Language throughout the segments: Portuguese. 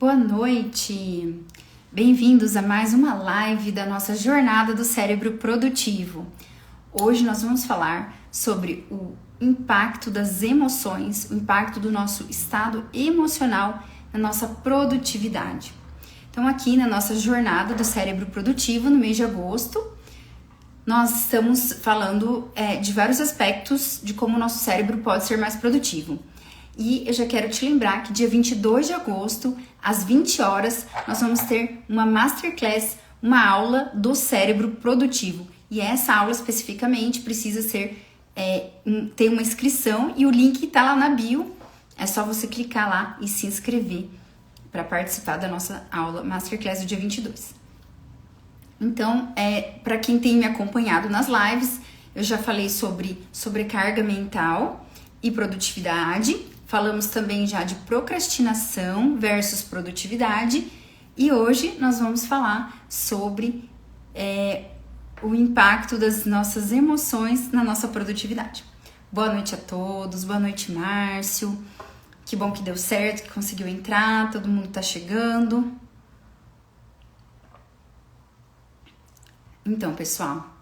Boa noite! Bem-vindos a mais uma live da nossa jornada do cérebro produtivo. Hoje nós vamos falar sobre o impacto das emoções, o impacto do nosso estado emocional na nossa produtividade. Então, aqui na nossa jornada do cérebro produtivo, no mês de agosto, nós estamos falando de vários aspectos de como o nosso cérebro pode ser mais produtivo. E eu já quero te lembrar que dia 22 de agosto, às 20 horas, nós vamos ter uma masterclass, uma aula do cérebro produtivo. E essa aula especificamente precisa ter uma inscrição e o link está lá na bio. É só você clicar lá e se inscrever para participar da nossa aula masterclass do dia 22. Então, para quem tem me acompanhado nas lives, eu já falei sobre sobrecarga mental e produtividade. Falamos também já de procrastinação versus produtividade. E hoje nós vamos falar sobre o impacto das nossas emoções na nossa produtividade. Boa noite a todos, boa noite, Márcio. Que bom que deu certo, que conseguiu entrar, todo mundo tá chegando. Então, pessoal,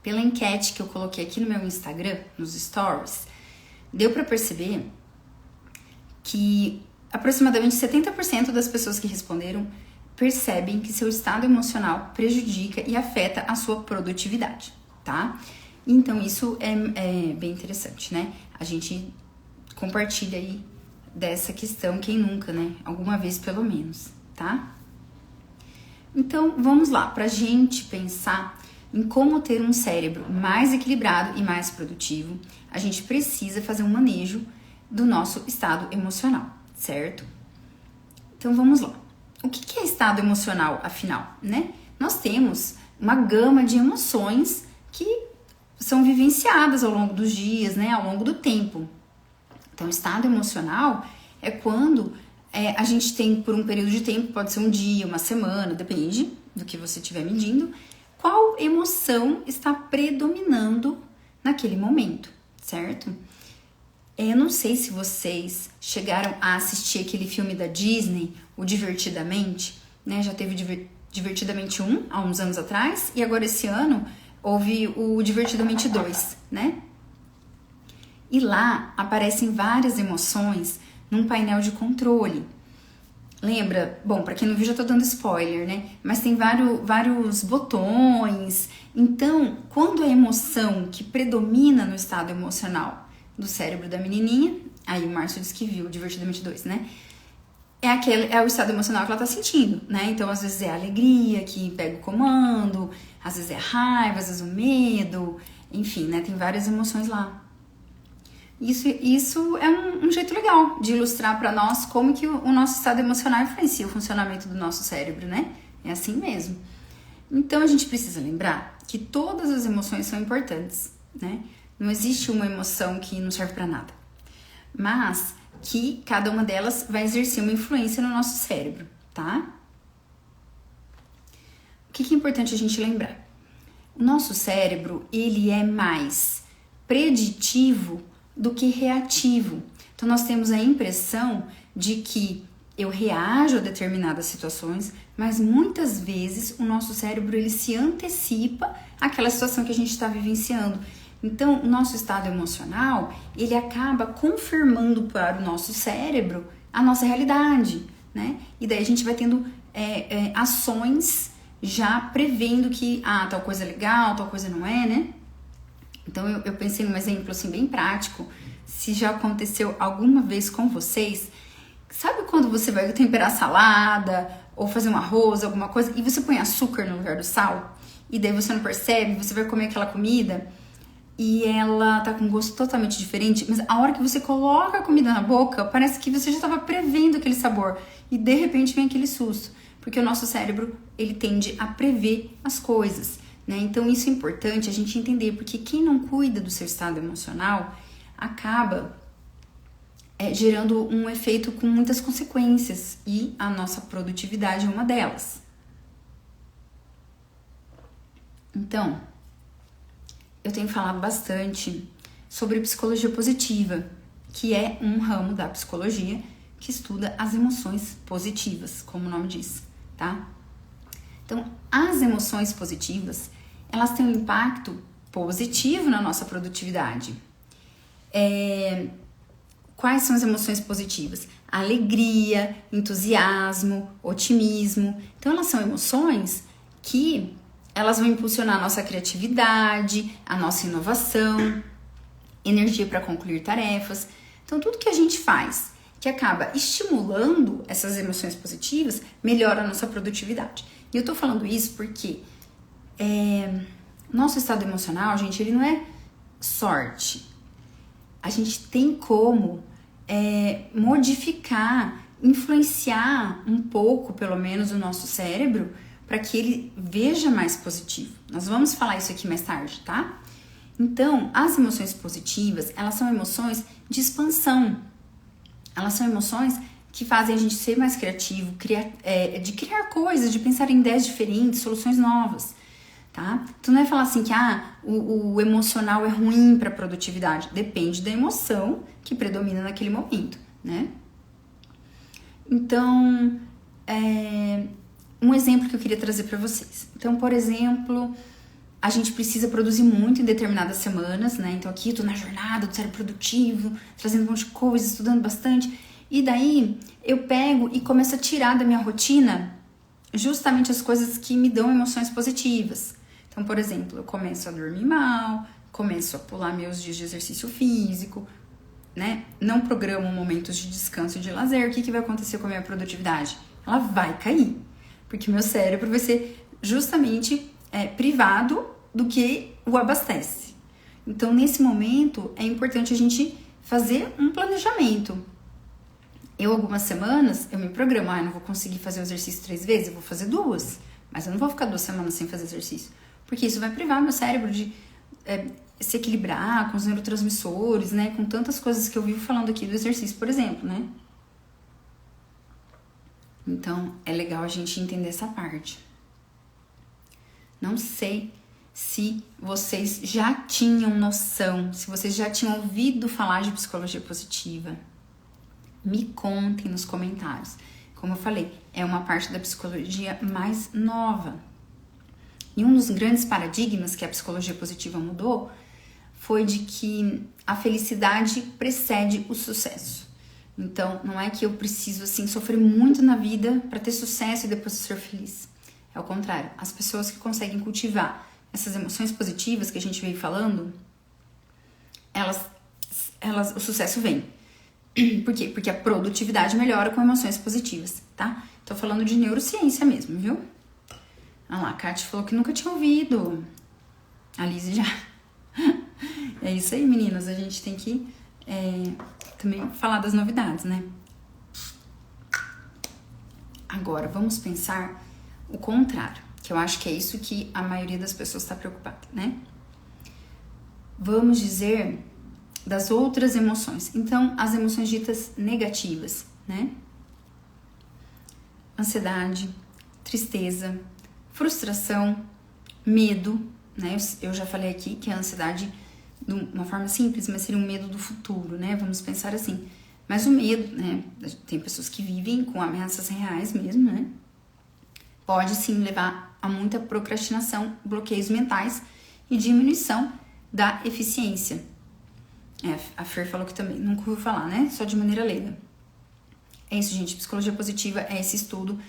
pela enquete que eu coloquei aqui no meu Instagram, nos stories, deu para perceber que aproximadamente 70% das pessoas que responderam percebem que seu estado emocional prejudica e afeta a sua produtividade, tá? Então, isso é bem interessante, né? A gente compartilha aí dessa questão, quem nunca, né? Alguma vez pelo menos, tá? Então, vamos lá, pra gente pensar em como ter um cérebro mais equilibrado e mais produtivo, a gente precisa fazer um manejo do nosso estado emocional, certo? Então, vamos lá. O que é estado emocional, afinal, né? Nós temos uma gama de emoções que são vivenciadas ao longo dos dias, né? Ao longo do tempo. Então, estado emocional é quando a gente tem, por um período de tempo, pode ser um dia, uma semana, depende do que você estiver medindo, qual emoção está predominando naquele momento, certo? Eu não sei se vocês chegaram a assistir aquele filme da Disney, o Divertidamente, né? Já teve Divertidamente 1, há uns anos atrás, e agora esse ano houve o Divertidamente 2, né? E lá aparecem várias emoções num painel de controle. Lembra? Bom, para quem não viu já tô dando spoiler, né? Mas tem vários botões. Então, quando a emoção que predomina no estado emocional do cérebro da menininha, aí o Márcio disse que viu Divertidamente 2, né? É o estado emocional que ela tá sentindo, né? Então, às vezes é a alegria que pega o comando, às vezes é a raiva, às vezes o medo, enfim, né? Tem várias emoções lá. Isso é um jeito legal de ilustrar para nós como que o nosso estado emocional influencia o funcionamento do nosso cérebro, né? É assim mesmo. Então, a gente precisa lembrar que todas as emoções são importantes, né? Não existe uma emoção que não serve para nada. Mas que cada uma delas vai exercer uma influência no nosso cérebro, tá? O que é importante a gente lembrar? O nosso cérebro, ele é mais preditivo do que reativo. Então, nós temos a impressão de que eu reajo a determinadas situações, mas muitas vezes o nosso cérebro, ele se antecipa àquela situação que a gente está vivenciando. Então, o nosso estado emocional, ele acaba confirmando para o nosso cérebro a nossa realidade, né? E daí a gente vai tendo ações já prevendo que, tal coisa é legal, tal coisa não é, né? Então, eu pensei num exemplo, assim, bem prático. Se já aconteceu alguma vez com vocês, sabe quando você vai temperar salada ou fazer um arroz, alguma coisa, e você põe açúcar no lugar do sal? E daí você não percebe, você vai comer aquela comida e ela tá com um gosto totalmente diferente, mas a hora que você coloca a comida na boca, parece que você já estava prevendo aquele sabor e de repente vem aquele susto, porque o nosso cérebro, ele tende a prever as coisas, né? Então isso é importante a gente entender, porque quem não cuida do seu estado emocional acaba gerando um efeito com muitas consequências, e a nossa produtividade é uma delas. Então, eu tenho falado bastante sobre psicologia positiva, que é um ramo da psicologia que estuda as emoções positivas, como o nome diz, tá? Então, as emoções positivas, elas têm um impacto positivo na nossa produtividade. Quais são as emoções positivas? Alegria, entusiasmo, otimismo. Então, elas são emoções que elas vão impulsionar a nossa criatividade, a nossa inovação, energia para concluir tarefas. Então, tudo que a gente faz que acaba estimulando essas emoções positivas melhora a nossa produtividade. E eu tô falando isso porque nosso estado emocional, gente, ele não é sorte. A gente tem como modificar, influenciar um pouco, pelo menos, o nosso cérebro para que ele veja mais positivo. Nós vamos falar isso aqui mais tarde, tá? Então, as emoções positivas, elas são emoções de expansão. Elas são emoções que fazem a gente ser mais criativo, de criar coisas, de pensar em ideias diferentes, soluções novas, tá? Então não é falar assim que o emocional é ruim para a produtividade. Depende da emoção que predomina naquele momento, né? Então, um exemplo que eu queria trazer para vocês. Então, por exemplo, a gente precisa produzir muito em determinadas semanas, né? Então aqui eu tô na jornada do cérebro produtivo, trazendo um monte de coisa, estudando bastante. E daí eu pego e começo a tirar da minha rotina justamente as coisas que me dão emoções positivas. Então, por exemplo, eu começo a dormir mal, começo a pular meus dias de exercício físico, né? Não programo momentos de descanso e de lazer. O que vai acontecer com a minha produtividade? Ela vai cair, porque meu cérebro vai ser justamente privado do que o abastece. Então, nesse momento, é importante a gente fazer um planejamento. Algumas semanas, eu me programo, eu não vou conseguir fazer o exercício 3 vezes, eu vou fazer 2, mas eu não vou ficar 2 semanas sem fazer exercício, porque isso vai privar meu cérebro de se equilibrar com os neurotransmissores, né, com tantas coisas que eu vivo falando aqui do exercício, por exemplo, né. Então, é legal a gente entender essa parte. Não sei se vocês já tinham noção, se vocês já tinham ouvido falar de psicologia positiva. Me contem nos comentários. Como eu falei, é uma parte da psicologia mais nova. E um dos grandes paradigmas que a psicologia positiva mudou foi de que a felicidade precede o sucesso. Então, não é que eu preciso, assim, sofrer muito na vida para ter sucesso e depois ser feliz. É o contrário. As pessoas que conseguem cultivar essas emoções positivas que a gente veio falando, o sucesso vem. Por quê? Porque a produtividade melhora com emoções positivas, tá? Tô falando de neurociência mesmo, viu? Olha lá, a Kátia falou que nunca tinha ouvido. A Lizy já. É isso aí, meninas. A gente tem que também falar das novidades, né? Agora, vamos pensar o contrário, que eu acho que é isso que a maioria das pessoas está preocupada, né? Vamos dizer das outras emoções. Então, as emoções ditas negativas, né? Ansiedade, tristeza, frustração, medo, né? Eu já falei aqui que a ansiedade, de uma forma simples, mas seria um medo do futuro, né? Vamos pensar assim. Mas o medo, né? Tem pessoas que vivem com ameaças reais mesmo, né? Pode sim levar a muita procrastinação, bloqueios mentais e diminuição da eficiência. A Fer falou que também nunca ouviu falar, né? Só de maneira leiga. É isso, gente. Psicologia positiva é esse estudo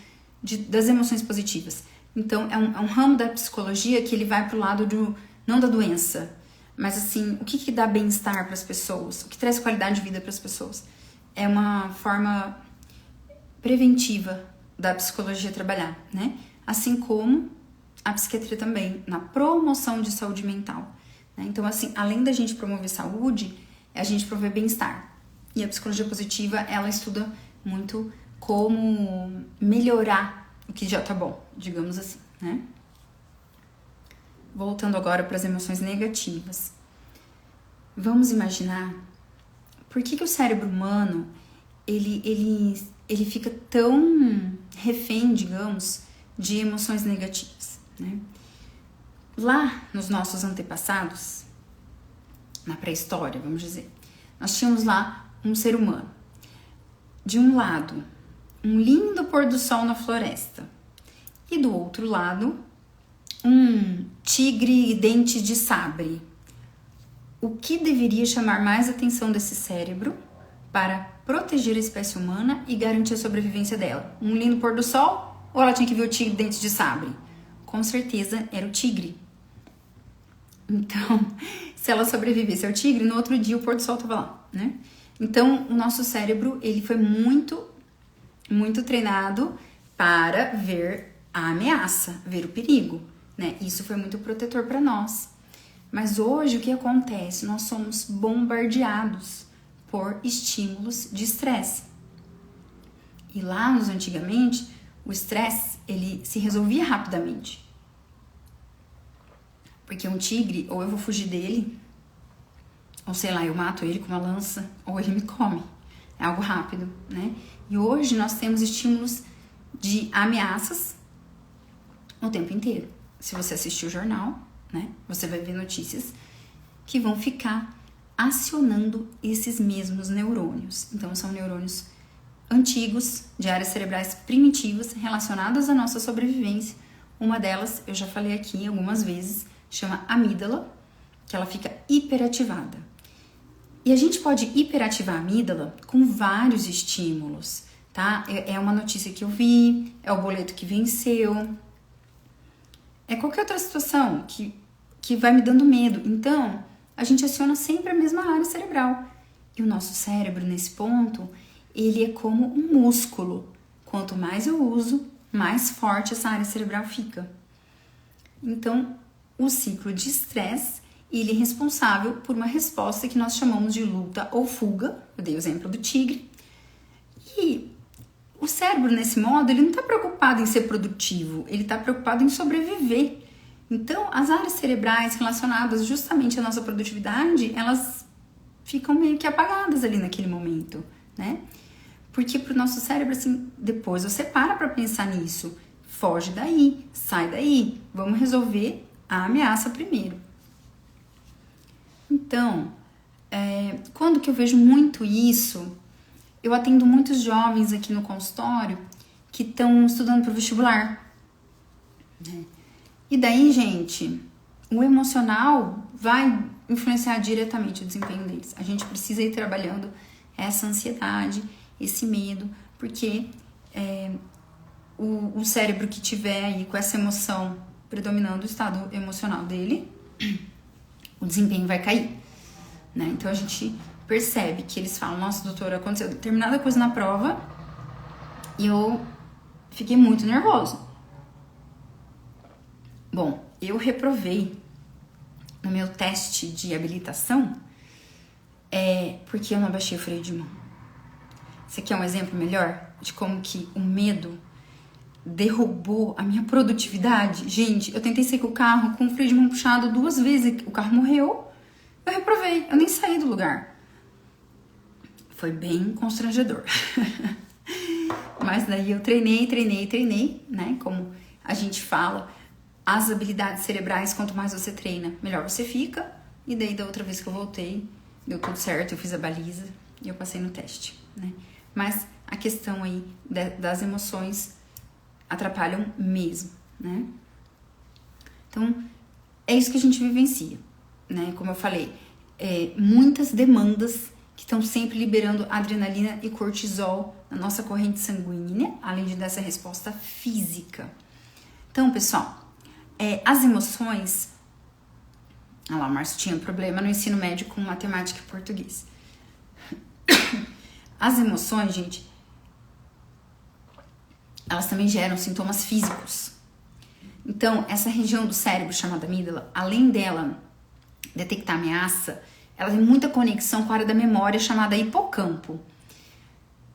das emoções positivas. Então, é um ramo da psicologia que ele vai pro lado não da doença, mas assim, o que dá bem-estar para as pessoas? O que traz qualidade de vida para as pessoas? É uma forma preventiva da psicologia trabalhar, né? Assim como a psiquiatria também, na promoção de saúde mental. Né? Então, assim, além da gente promover saúde, a gente promover bem-estar. E a psicologia positiva, ela estuda muito como melhorar o que já tá bom, digamos assim, né? Voltando agora para as emoções negativas. Vamos imaginar por que o cérebro humano, ele fica tão refém, digamos, de emoções negativas, né? Lá nos nossos antepassados, na pré-história, vamos dizer, nós tínhamos lá um ser humano. de um lado, um lindo pôr do sol na floresta, e do outro lado, um tigre dente de sabre, o que deveria chamar mais a atenção desse cérebro para proteger a espécie humana e garantir a sobrevivência dela? Um lindo pôr do sol ou ela tinha que ver o tigre dente de sabre? Com certeza era o tigre. Então, se ela sobrevivesse ao tigre, no outro dia o pôr do sol estava lá, né? Então, o nosso cérebro, ele foi muito treinado para ver a ameaça, ver o perigo, né? Isso foi muito protetor para nós. Mas hoje, o que acontece? Nós somos bombardeados por estímulos de estresse. E lá, antigamente, o estresse, ele se resolvia rapidamente. Porque um tigre, ou eu vou fugir dele, ou sei lá, eu mato ele com uma lança, ou ele me come. É algo rápido, né? E hoje nós temos estímulos de ameaças o tempo inteiro. Se você assistir o jornal, né, você vai ver notícias que vão ficar acionando esses mesmos neurônios. Então, são neurônios antigos, de áreas cerebrais primitivas, relacionadas à nossa sobrevivência. Uma delas, eu já falei aqui algumas vezes, chama amígdala, que ela fica hiperativada. E a gente pode hiperativar a amígdala com vários estímulos, tá? É uma notícia que eu vi, é o boleto que venceu, é qualquer outra situação que vai me dando medo. Então, a gente aciona sempre a mesma área cerebral. E o nosso cérebro, nesse ponto, ele é como um músculo. Quanto mais eu uso, mais forte essa área cerebral fica. Então, o ciclo de estresse, ele é responsável por uma resposta que nós chamamos de luta ou fuga. Eu dei o exemplo do tigre. E o cérebro, nesse modo, ele não está preocupado em ser produtivo, ele está preocupado em sobreviver. Então, as áreas cerebrais relacionadas justamente à nossa produtividade, elas ficam meio que apagadas ali naquele momento, né? Porque pro nosso cérebro, assim, depois você para pensar nisso, foge daí, sai daí, vamos resolver a ameaça primeiro. Então, quando que eu vejo muito isso, eu atendo muitos jovens aqui no consultório que estão estudando para o vestibular, né? E daí, gente, o emocional vai influenciar diretamente o desempenho deles. A gente precisa ir trabalhando essa ansiedade, esse medo, porque o cérebro que tiver aí com essa emoção predominando o estado emocional dele, o desempenho vai cair, né? Então a gente percebe que eles falam: nossa, doutora, aconteceu determinada coisa na prova e eu fiquei muito nervoso. Bom, eu reprovei no meu teste de habilitação porque eu não abaixei o freio de mão. Você quer um exemplo melhor de como que o medo derrubou a minha produtividade? Gente, eu tentei sair com o carro com o freio de mão puxado 2 vezes, o carro morreu, eu reprovei, eu nem saí do lugar. Foi bem constrangedor. Mas daí eu treinei, né? Como a gente fala, as habilidades cerebrais, quanto mais você treina, melhor você fica. E daí da outra vez que eu voltei, deu tudo certo, eu fiz a baliza e eu passei no teste, né? Mas a questão aí das emoções atrapalham mesmo, né? Então, é isso que a gente vivencia, né? Como eu falei, muitas demandas que estão sempre liberando adrenalina e cortisol na nossa corrente sanguínea, além de dessa resposta física. Então, pessoal, as emoções... Ah lá, o Márcio tinha problema no ensino médio com matemática e português. As emoções, gente, elas também geram sintomas físicos. Então, essa região do cérebro chamada amígdala, além dela detectar ameaça, ela tem muita conexão com a área da memória chamada hipocampo.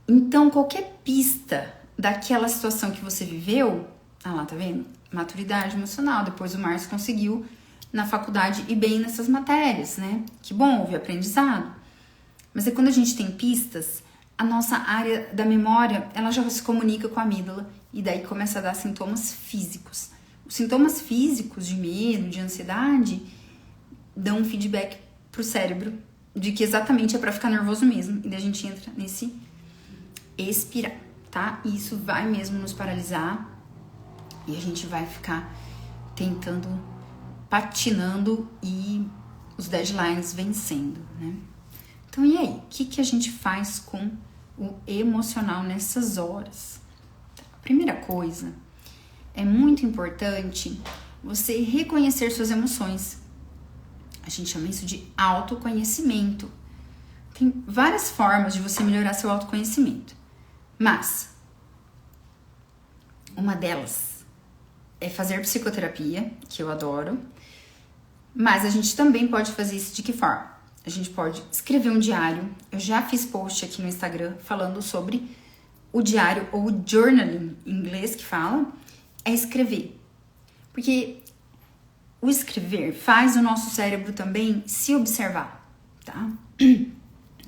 Então, qualquer pista daquela situação que você viveu, ah lá, tá vendo? Maturidade emocional, depois o Márcio conseguiu na faculdade e bem nessas matérias, né? Que bom, houve aprendizado. Mas quando a gente tem pistas, a nossa área da memória, ela já se comunica com a amígdala e daí começa a dar sintomas físicos. Os sintomas físicos de medo, de ansiedade, dão um feedback pro cérebro de que exatamente é para ficar nervoso mesmo. E daí a gente entra expirar, tá? E isso vai mesmo nos paralisar e a gente vai ficar tentando, patinando e os deadlines vencendo, né? Então, e aí? O que a gente faz com o emocional nessas horas? A primeira coisa, é muito importante você reconhecer suas emoções. A gente chama isso de autoconhecimento. Tem várias formas de você melhorar seu autoconhecimento, mas uma delas é fazer psicoterapia, que eu adoro, mas a gente também pode fazer isso de que forma? A gente pode escrever um diário. Eu já fiz post aqui no Instagram falando sobre o diário, ou o journaling em inglês que fala, é escrever. Porque o escrever faz o nosso cérebro também se observar, tá?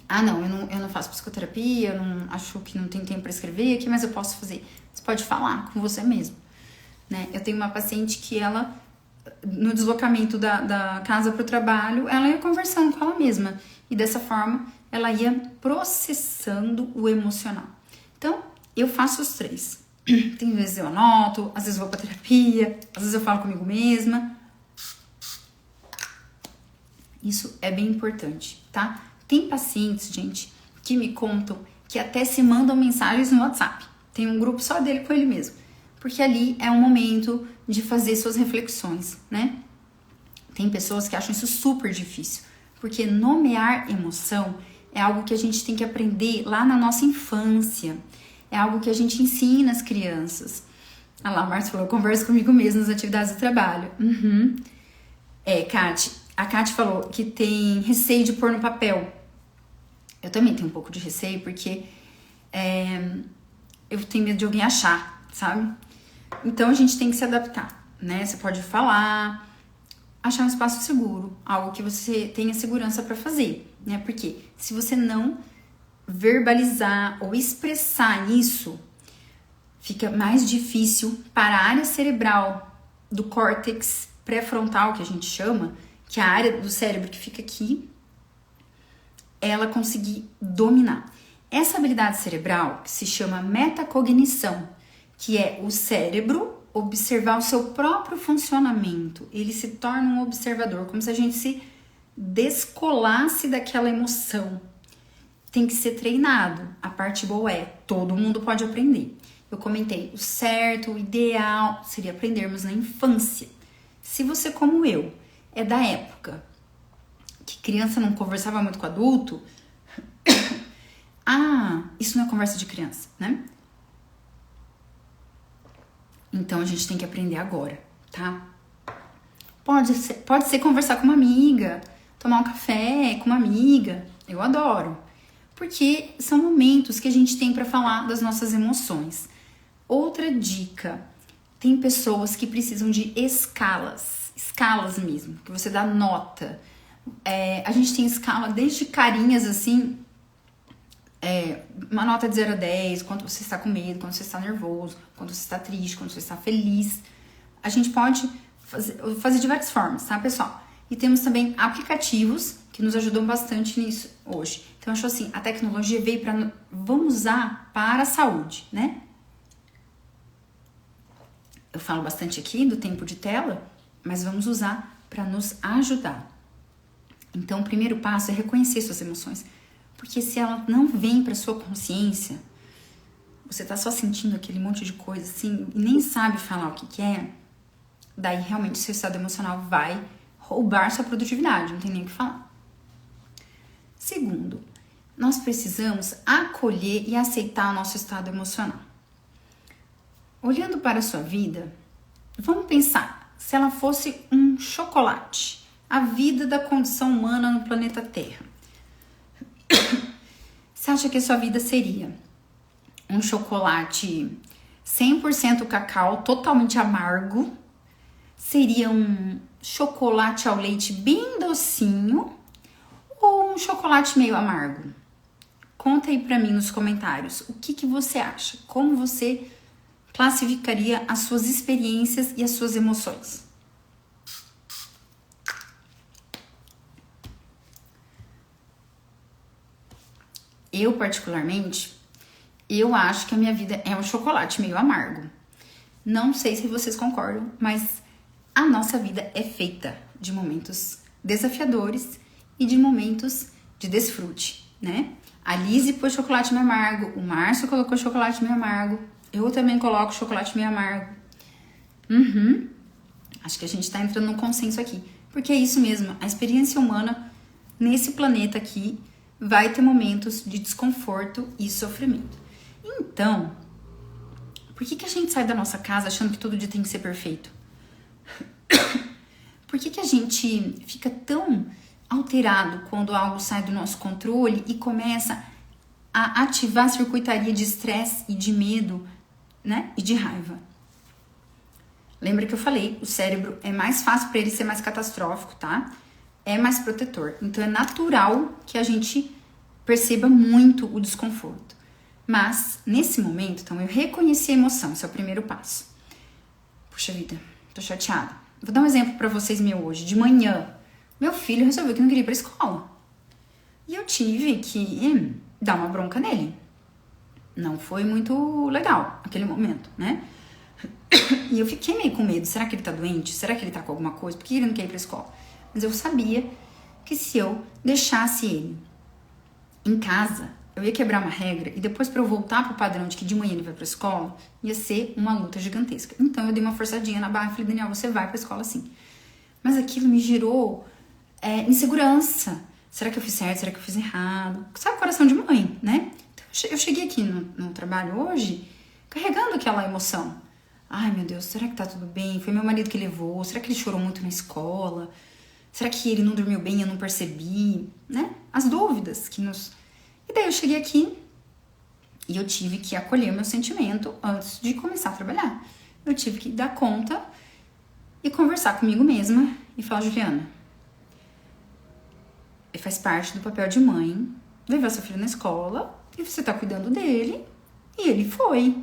Ah, não, eu não faço psicoterapia, eu não acho que não tenho tempo para escrever aqui, mas eu posso fazer. Você pode falar com você mesmo, né? Eu tenho uma paciente que ela, no deslocamento da casa para o trabalho, ela ia conversando com ela mesma. E dessa forma, ela ia processando o emocional. Então, eu faço os três. Tem vezes eu anoto, às vezes eu vou pra terapia, às vezes eu falo comigo mesma. Isso é bem importante, tá? Tem pacientes, gente, que me contam que até se mandam mensagens no WhatsApp. Tem um grupo só dele com ele mesmo. Porque ali é um momento de fazer suas reflexões, né? Tem pessoas que acham isso super difícil. Porque nomear emoção é algo que a gente tem que aprender lá na nossa infância. É algo que a gente ensina as crianças. Ah lá, o Marcos falou, conversa comigo mesmo nas atividades do trabalho. Uhum. A Kate falou que tem receio de pôr no papel. Eu também tenho um pouco de receio, porque eu tenho medo de alguém achar, sabe? Então a gente tem que se adaptar, né? Você pode falar, achar um espaço seguro, algo que você tenha segurança para fazer, né? Porque se você não verbalizar ou expressar isso, fica mais difícil para a área cerebral do córtex pré-frontal, que a gente chama, que é a área do cérebro que fica aqui, ela conseguir dominar. Essa habilidade cerebral que se chama metacognição, que é o cérebro observar o seu próprio funcionamento. Ele se torna um observador, como se a gente se descolasse daquela emoção. Tem que ser treinado. A parte boa é, todo mundo pode aprender. Eu comentei, o certo, o ideal seria aprendermos na infância. Se você, como eu, é da época que criança não conversava muito com adulto, isso não é conversa de criança, né? Então a gente tem que aprender agora, tá? Pode ser conversar com uma amiga, tomar um café com uma amiga. Eu adoro. Porque são momentos que a gente tem para falar das nossas emoções. Outra dica, tem pessoas que precisam de escalas mesmo, que você dá nota. A gente tem escala desde carinhas assim, uma nota de 0 a 10, quanto você está com medo, quando você está nervoso, quando você está triste, quando você está feliz. A gente pode fazer de várias formas, tá, pessoal? E temos também aplicativos que nos ajudam bastante nisso hoje. Então, eu acho assim, a tecnologia veio para... Vamos usar para a saúde, né? Eu falo bastante aqui do tempo de tela, mas vamos usar para nos ajudar. Então, o primeiro passo é reconhecer suas emoções. Porque se ela não vem para sua consciência, você tá só sentindo aquele monte de coisa assim e nem sabe falar o que é, daí realmente seu estado emocional vai roubar sua produtividade, não tem nem o que falar. Segundo, nós precisamos acolher e aceitar o nosso estado emocional. Olhando para a sua vida, vamos pensar, se ela fosse um chocolate, a vida da condição humana no planeta Terra. Você acha que a sua vida seria um chocolate 100% cacau, totalmente amargo? Seria um chocolate ao leite bem docinho ou um chocolate meio amargo? Conta aí pra mim nos comentários o que você acha, como você classificaria as suas experiências e as suas emoções. Eu, particularmente, eu acho que a minha vida é um chocolate meio amargo. Não sei se vocês concordam, mas a nossa vida é feita de momentos desafiadores e de momentos de desfrute, né? A Lizzy pôs chocolate meio amargo, o Márcio colocou chocolate meio amargo, eu também coloco chocolate meio amargo. Acho que a gente tá entrando num consenso aqui, porque é isso mesmo, a experiência humana nesse planeta aqui vai ter momentos de desconforto e sofrimento. Então, por que a gente sai da nossa casa achando que todo dia tem que ser perfeito? Por que a gente fica tão alterado quando algo sai do nosso controle e começa a ativar a circuitaria de estresse e de medo, né? E de raiva? Lembra que eu falei, o cérebro é mais fácil para ele ser mais catastrófico, tá? É mais protetor. Então é natural que a gente perceba muito o desconforto. Mas, nesse momento, então, eu reconheci a emoção, esse é o primeiro passo. Puxa vida, tô chateada. Vou dar um exemplo pra vocês meu hoje. De manhã, meu filho resolveu que não queria ir pra escola. E eu tive que dar uma bronca nele. Não foi muito legal aquele momento, né? E eu fiquei meio com medo. Será que ele tá doente? Será que ele tá com alguma coisa? Por que ele não quer ir pra escola? Mas eu sabia que se eu deixasse ele em casa, eu ia quebrar uma regra e depois pra eu voltar pro padrão de que de manhã ele vai pra escola, ia ser uma luta gigantesca. Então eu dei uma forçadinha na barra e falei, Daniel, você vai pra escola sim. Mas aquilo me gerou insegurança. Será que eu fiz certo? Será que eu fiz errado? Sabe, coração de mãe, né? Então, eu cheguei aqui no trabalho hoje carregando aquela emoção. Ai, meu Deus, será que tá tudo bem? Foi meu marido que levou? Será que ele chorou muito na escola? Será que ele não dormiu bem e eu não percebi? Né? As dúvidas que nos... E daí eu cheguei aqui e eu tive que acolher meu sentimento antes de começar a trabalhar. Eu tive que dar conta e conversar comigo mesma e falar, Juliana, faz parte do papel de mãe levar seu filho na escola e você tá cuidando dele e ele foi,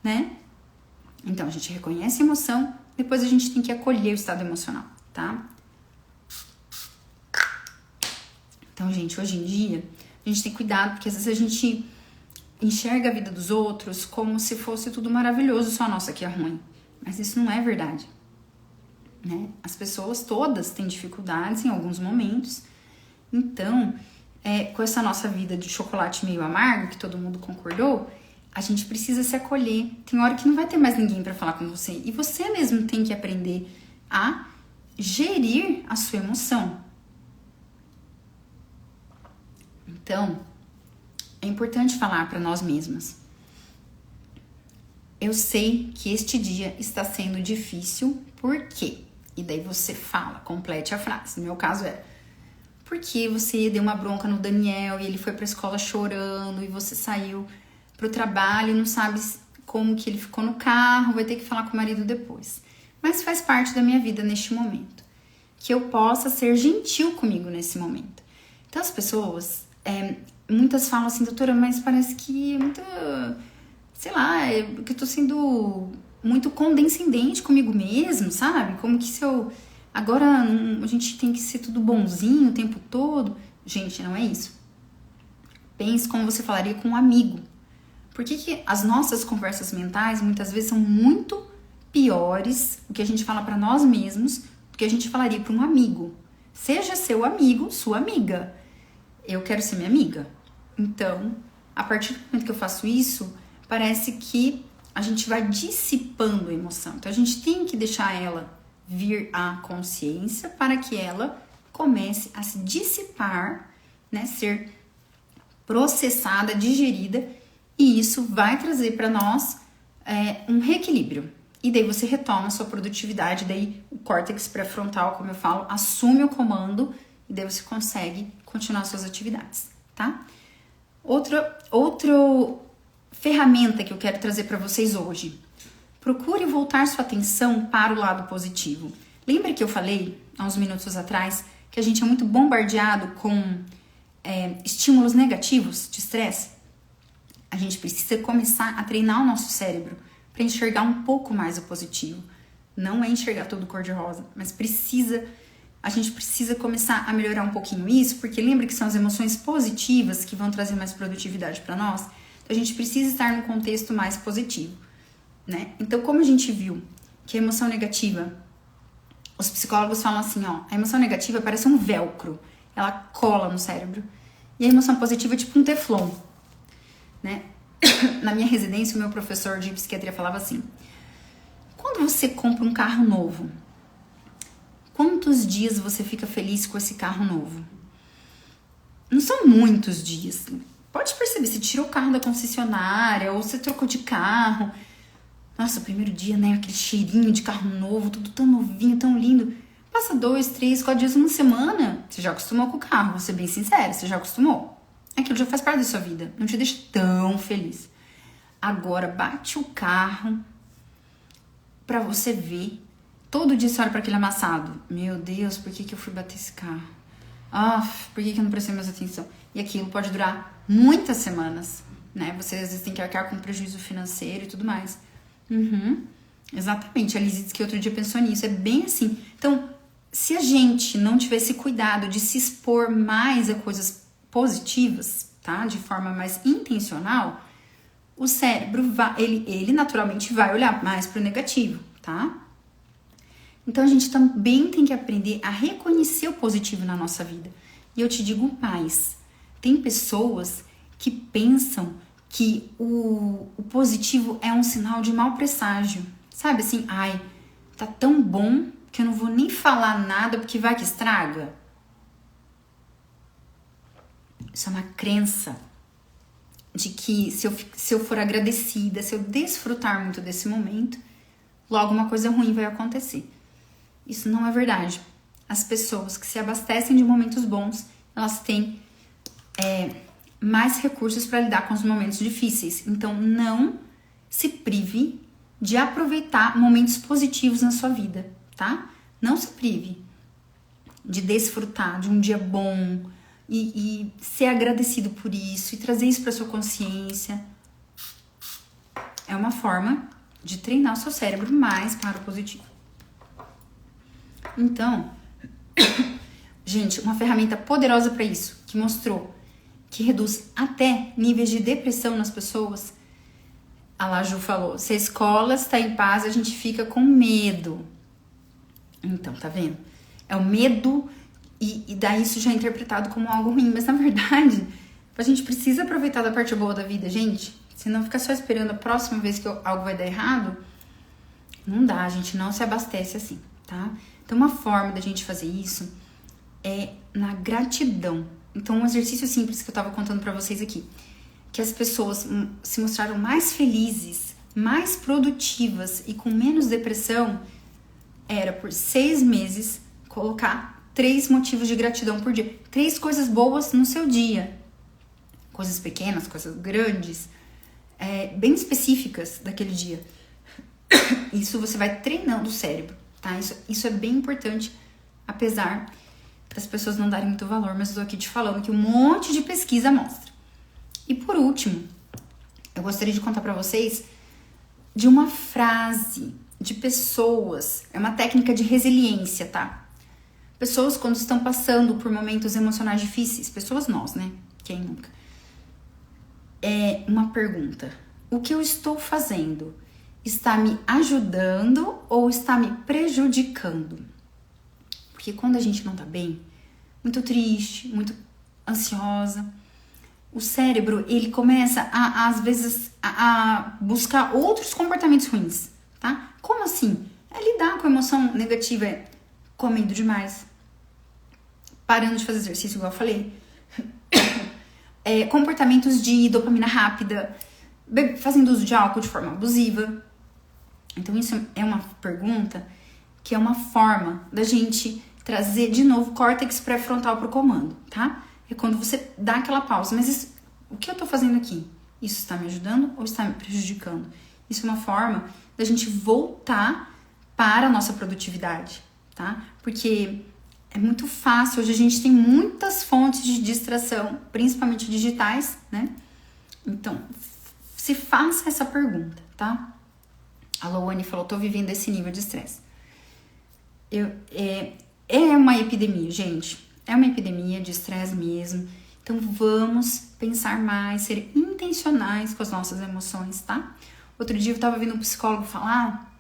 né? Então a gente reconhece a emoção, depois a gente tem que acolher o estado emocional, tá? Então, gente, hoje em dia a gente tem cuidado, porque às vezes a gente enxerga a vida dos outros como se fosse tudo maravilhoso, só a nossa que é ruim. Mas isso não é verdade, né? As pessoas todas têm dificuldades em alguns momentos. Então, com essa nossa vida de chocolate meio amargo, que todo mundo concordou, a gente precisa se acolher. Tem hora que não vai ter mais ninguém para falar com você. E você mesmo tem que aprender a gerir a sua emoção. Então, é importante falar para nós mesmas. Eu sei que este dia está sendo difícil, por quê? E daí você fala, complete a frase. No meu caso porque você deu uma bronca no Daniel e ele foi pra escola chorando e você saiu pro trabalho e não sabe como que ele ficou no carro, vai ter que falar com o marido depois. Mas faz parte da minha vida neste momento. Que eu possa ser gentil comigo nesse momento. Então as pessoas, muitas falam assim, doutora, mas parece que é muito, sei lá, que eu tô sendo muito condescendente comigo mesmo, sabe? Como que se eu... Agora a gente tem que ser tudo bonzinho o tempo todo. Gente, não é isso. Pense como você falaria com um amigo. Por que as nossas conversas mentais muitas vezes são muito piores o que a gente fala pra nós mesmos do que a gente falaria pra um amigo? Seja seu amigo, sua amiga. Eu quero ser minha amiga. Então, a partir do momento que eu faço isso, parece que a gente vai dissipando a emoção. Então, a gente tem que deixar ela vir à consciência para que ela comece a se dissipar, né, ser processada, digerida, e isso vai trazer para nós um reequilíbrio. E daí você retoma a sua produtividade, daí o córtex pré-frontal, como eu falo, assume o comando e daí você consegue continuar suas atividades, tá? Outra ferramenta que eu quero trazer para vocês hoje. Procure voltar sua atenção para o lado positivo. Lembra que eu falei, há uns minutos atrás, que a gente é muito bombardeado com estímulos negativos de estresse? A gente precisa começar a treinar o nosso cérebro para enxergar um pouco mais o positivo. Não é enxergar tudo cor-de-rosa, mas a gente precisa começar a melhorar um pouquinho isso, porque lembra que são as emoções positivas que vão trazer mais produtividade para nós? Então Então, a gente precisa estar num contexto mais positivo, né? Então, como a gente viu que a emoção negativa, os psicólogos falam assim, ó, a emoção negativa parece um velcro, ela cola no cérebro. E a emoção positiva é tipo um teflon, né? Na minha residência, o meu professor de psiquiatria falava assim, quando você compra um carro novo, quantos dias você fica feliz com esse carro novo? Não são muitos dias. Pode perceber, você tirou o carro da concessionária ou você trocou de carro. Nossa, o primeiro dia, né? Aquele cheirinho de carro novo, tudo tão novinho, tão lindo. Passa 2, 3, 4 dias, uma semana. Você já acostumou com o carro, vou ser bem sincera, você já acostumou. Aquilo já faz parte da sua vida, não te deixa tão feliz. Agora, bate o carro pra você ver. Todo dia você olha pra aquele amassado. Meu Deus, por que eu fui bater esse carro? Por que eu não prestei mais atenção? E aquilo pode durar muitas semanas, né? Você às vezes tem que arcar com prejuízo financeiro e tudo mais. Exatamente, a Liz disse que outro dia pensou nisso, é bem assim. Então, se a gente não tiver esse cuidado de se expor mais a coisas positivas, tá? De forma mais intencional, o cérebro, ele naturalmente vai olhar mais pro negativo, tá? Então, a gente também tem que aprender a reconhecer o positivo na nossa vida. E eu te digo mais, tem pessoas que pensam que o positivo é um sinal de mau presságio. Sabe assim, tá tão bom que eu não vou nem falar nada porque vai que estraga. Isso é uma crença de que se eu for agradecida, se eu desfrutar muito desse momento, logo uma coisa ruim vai acontecer. Isso não é verdade. As pessoas que se abastecem de momentos bons, elas têm mais recursos para lidar com os momentos difíceis. Então, não se prive de aproveitar momentos positivos na sua vida, tá? Não se prive de desfrutar de um dia bom e ser agradecido por isso e trazer isso para sua consciência. É uma forma de treinar o seu cérebro mais para o positivo. Então, gente, uma ferramenta poderosa para isso, que mostrou que reduz até níveis de depressão nas pessoas. A Laju falou, se a escola está em paz, a gente fica com medo. Então, tá vendo? É o medo e daí isso já é interpretado como algo ruim. Mas, na verdade, a gente precisa aproveitar da parte boa da vida, gente. Se não ficar só esperando a próxima vez que algo vai dar errado, não dá, a gente não se abastece assim, tá? Então, uma forma da gente fazer isso é na gratidão. Então, um exercício simples que eu tava contando pra vocês aqui, que as pessoas se mostraram mais felizes, mais produtivas e com menos depressão, era por 6 meses colocar 3 motivos de gratidão por dia. 3 coisas boas no seu dia. Coisas pequenas, coisas grandes, bem específicas daquele dia. Isso você vai treinando o cérebro, tá? Isso é bem importante, apesar das pessoas não darem muito valor, mas eu tô aqui te falando que um monte de pesquisa mostra. E por último, eu gostaria de contar pra vocês de uma frase de pessoas, é uma técnica de resiliência, tá? Pessoas quando estão passando por momentos emocionais difíceis, pessoas nós, né? Quem nunca? É uma pergunta. O que eu estou fazendo está me ajudando ou está me prejudicando? Porque quando a gente não tá bem, muito triste, muito ansiosa, o cérebro, ele começa às vezes, a buscar outros comportamentos ruins, tá? Como assim? É lidar com a emoção negativa, comendo demais, parando de fazer exercício, igual eu falei, comportamentos de dopamina rápida, fazendo uso de álcool de forma abusiva. Então, isso é uma pergunta que é uma forma da gente trazer de novo o córtex pré-frontal pro comando, tá? É quando você dá aquela pausa. Mas o que eu tô fazendo aqui? Isso está me ajudando ou está me prejudicando? Isso é uma forma da gente voltar para a nossa produtividade, tá? Porque é muito fácil. Hoje a gente tem muitas fontes de distração, principalmente digitais, né? Então, se faça essa pergunta, tá? A Louane falou, tô vivendo esse nível de estresse. É uma epidemia, gente. É uma epidemia de estresse mesmo. Então vamos pensar mais, ser intencionais com as nossas emoções, tá? Outro dia eu tava ouvindo um psicólogo falar,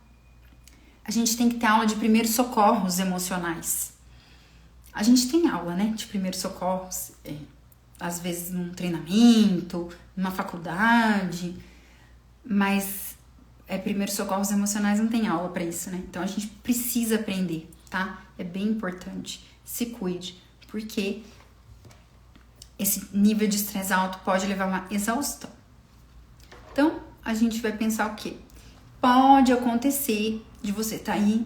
a gente tem que ter aula de primeiros socorros emocionais. A gente tem aula, né, de primeiros socorros, às vezes num treinamento, numa faculdade, mas primeiros socorros emocionais não tem aula pra isso, né? Então a gente precisa aprender, tá? É bem importante. Se cuide, porque esse nível de estresse alto pode levar a uma exaustão. Então, a gente vai pensar o quê? Pode acontecer de você estar aí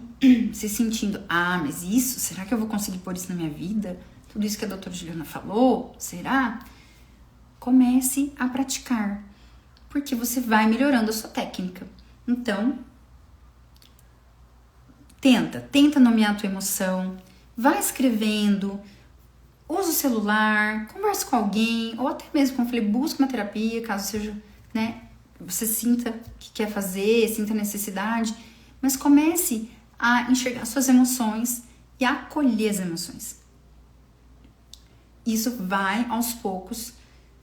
se sentindo, mas isso, será que eu vou conseguir pôr isso na minha vida? Tudo isso que a doutora Juliana falou, será? Comece a praticar, porque você vai melhorando a sua técnica. Então, tenta nomear a tua emoção, vai escrevendo, usa o celular, conversa com alguém, ou até mesmo, como eu falei, busca uma terapia, caso seja, né, você sinta que quer fazer, sinta necessidade, mas comece a enxergar suas emoções e a acolher as emoções. Isso vai, aos poucos,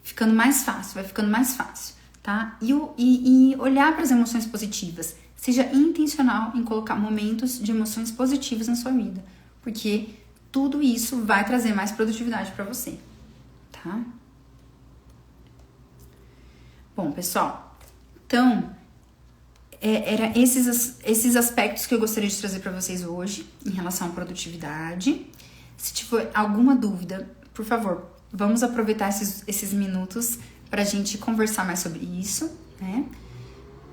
ficando mais fácil, vai ficando mais fácil, tá? E olhar para as emoções positivas. Seja intencional em colocar momentos de emoções positivas na sua vida, porque tudo isso vai trazer mais produtividade para você, tá? Bom, pessoal, então, era esses aspectos que eu gostaria de trazer para vocês hoje, em relação à produtividade. Se tiver alguma dúvida, por favor, vamos aproveitar esses minutos para a gente conversar mais sobre isso, né?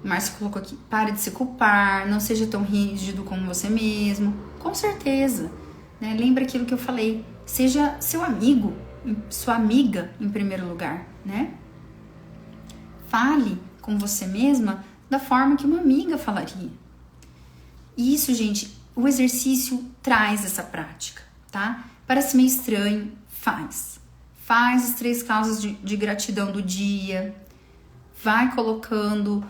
O Márcio colocou aqui, pare de se culpar, não seja tão rígido com você mesmo. Com certeza, né? Lembra aquilo que eu falei, seja seu amigo, sua amiga em primeiro lugar, né? Fale com você mesma da forma que uma amiga falaria. E isso, gente, o exercício traz essa prática, tá? Parece meio estranho, faz. Faz as 3 causas de gratidão do dia, vai colocando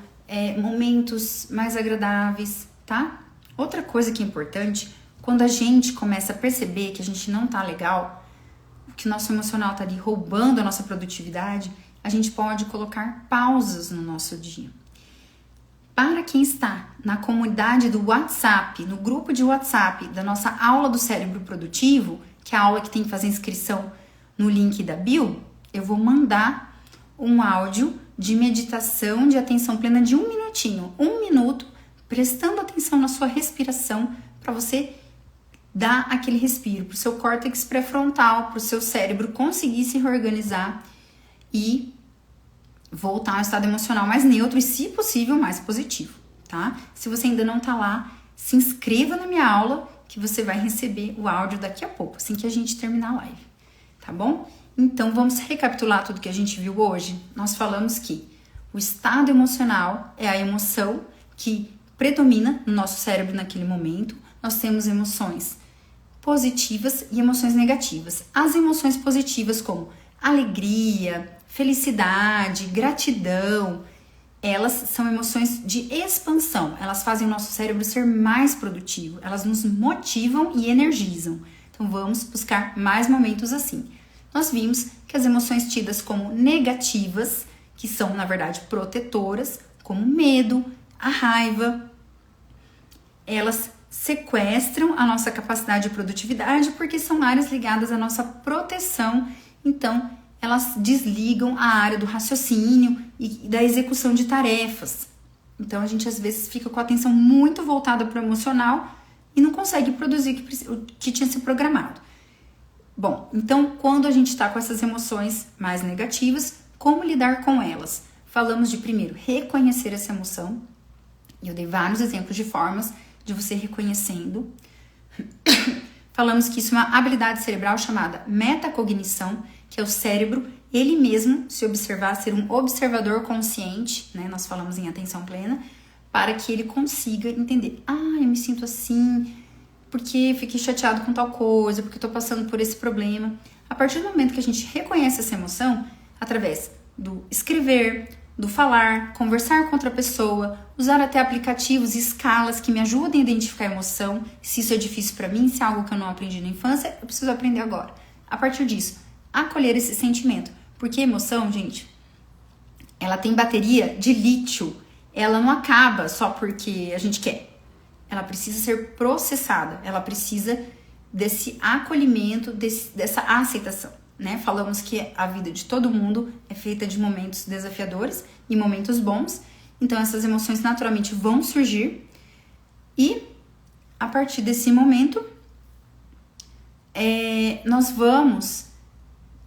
momentos mais agradáveis, tá? Outra coisa que é importante, quando a gente começa a perceber que a gente não tá legal, que o nosso emocional tá ali roubando a nossa produtividade, a gente pode colocar pausas no nosso dia. Para quem está na comunidade do WhatsApp, no grupo de WhatsApp da nossa aula do cérebro produtivo, que é a aula que tem que fazer inscrição no link da bio, eu vou mandar um áudio de meditação de atenção plena de 1 minutinho, 1 minuto, prestando atenção na sua respiração, para você dar aquele respiro, para o seu córtex pré-frontal, para o seu cérebro conseguir se reorganizar e voltar ao estado emocional mais neutro e, se possível, mais positivo, tá? Se você ainda não tá lá, se inscreva na minha aula que você vai receber o áudio daqui a pouco, assim que a gente terminar a live, tá bom? Então, vamos recapitular tudo que a gente viu hoje. Nós falamos que o estado emocional é a emoção que predomina no nosso cérebro naquele momento. Nós temos emoções positivas e emoções negativas. As emoções positivas, como alegria, felicidade, gratidão, elas são emoções de expansão. Elas fazem o nosso cérebro ser mais produtivo. Elas nos motivam e energizam. Então, vamos buscar mais momentos assim. Nós vimos que as emoções tidas como negativas, que são, na verdade, protetoras, como medo, a raiva, elas sequestram a nossa capacidade de produtividade porque são áreas ligadas à nossa proteção. Então, elas desligam a área do raciocínio e da execução de tarefas. Então, a gente, às vezes, fica com a atenção muito voltada para o emocional e não consegue produzir o que tinha se programado. Bom, então, quando a gente está com essas emoções mais negativas, como lidar com elas? Falamos de, primeiro, reconhecer essa emoção. E eu dei vários exemplos de formas de você reconhecendo. Falamos que isso é uma habilidade cerebral chamada metacognição, que é o cérebro, ele mesmo, se observar, ser um observador consciente, né? Nós falamos em atenção plena, para que ele consiga entender. Eu me sinto assim porque fiquei chateado com tal coisa, porque estou passando por esse problema. A partir do momento que a gente reconhece essa emoção, através do escrever, do falar, conversar com outra pessoa, usar até aplicativos e escalas que me ajudem a identificar a emoção, se isso é difícil para mim, se é algo que eu não aprendi na infância, eu preciso aprender agora. A partir disso, acolher esse sentimento. Porque emoção, gente, ela tem bateria de lítio. Ela não acaba só porque a gente quer. Ela precisa ser processada. Ela precisa desse acolhimento, dessa aceitação, né? Falamos que a vida de todo mundo é feita de momentos desafiadores e momentos bons. Então, essas emoções naturalmente vão surgir. E, a partir desse momento, nós vamos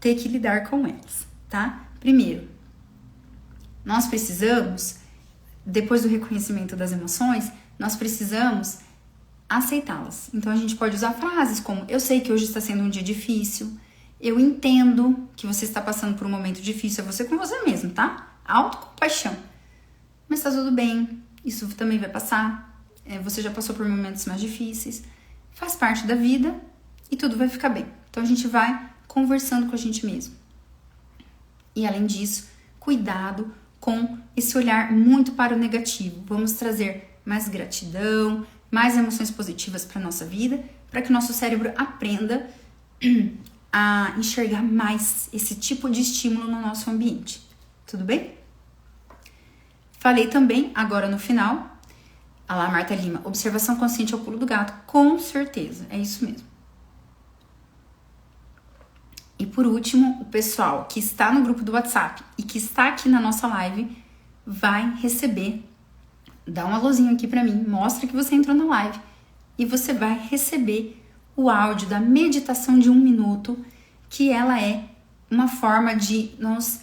ter que lidar com elas, tá? Primeiro, nós precisamos, depois do reconhecimento das emoções, nós precisamos aceitá-las. Então, a gente pode usar frases como: eu sei que hoje está sendo um dia difícil, eu entendo que você está passando por um momento difícil, é você com você mesmo, tá? Autocompaixão. Mas tá tudo bem, isso também vai passar, você já passou por momentos mais difíceis, faz parte da vida e tudo vai ficar bem. Então, a gente vai conversando com a gente mesmo. E, além disso, cuidado com esse olhar muito para o negativo. Vamos trazer mais gratidão, mais emoções positivas para a nossa vida, para que o nosso cérebro aprenda a enxergar mais esse tipo de estímulo no nosso ambiente. Tudo bem? Falei também, agora no final, a lá Marta Lima, observação consciente ao pulo do gato. Com certeza, é isso mesmo. E por último, o pessoal que está no grupo do WhatsApp e que está aqui na nossa live vai receber. Dá um alôzinho aqui pra mim, mostra que você entrou na live e você vai receber o áudio da meditação de 1 minuto, que ela é uma forma de nos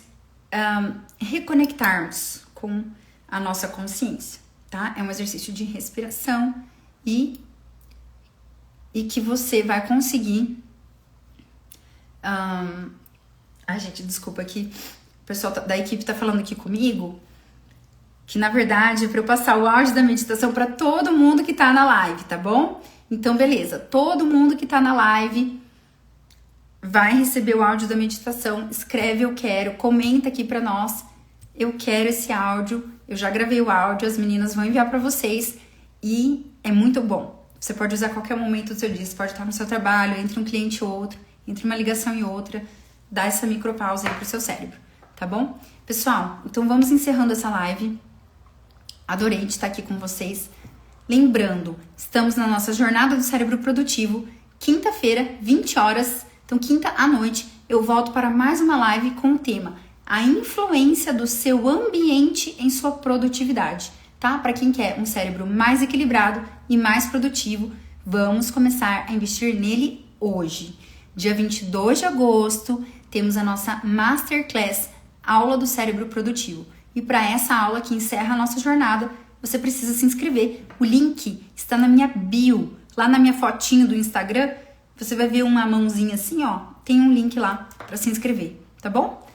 reconectarmos com a nossa consciência, tá? É um exercício de respiração e que você vai conseguir... Ai, gente, desculpa aqui, o pessoal da equipe tá falando aqui comigo que, na verdade, é para eu passar o áudio da meditação para todo mundo que tá na live, tá bom? Então, beleza, todo mundo que tá na live vai receber o áudio da meditação. Escreve eu quero, comenta aqui para nós, eu quero esse áudio. Eu já gravei o áudio, as meninas vão enviar para vocês e é muito bom. Você pode usar a qualquer momento do seu dia, você pode estar no seu trabalho, entre um cliente e outro, entre uma ligação e outra, dá essa micropausa aí pro seu cérebro, tá bom? Pessoal, então vamos encerrando essa live. Adorei de estar aqui com vocês. Lembrando, estamos na nossa jornada do cérebro produtivo, quinta-feira, 20 horas, então quinta à noite, eu volto para mais uma live com o tema: a influência do seu ambiente em sua produtividade, tá? Para quem quer um cérebro mais equilibrado e mais produtivo, vamos começar a investir nele hoje. Dia 22 de agosto, temos a nossa Masterclass, Aula do Cérebro Produtivo. E para essa aula que encerra a nossa jornada, você precisa se inscrever. O link está na minha bio, lá na minha fotinho do Instagram. Você vai ver uma mãozinha assim, ó. Tem um link lá para se inscrever, tá bom?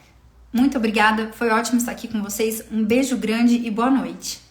Muito obrigada, foi ótimo estar aqui com vocês. Um beijo grande e boa noite.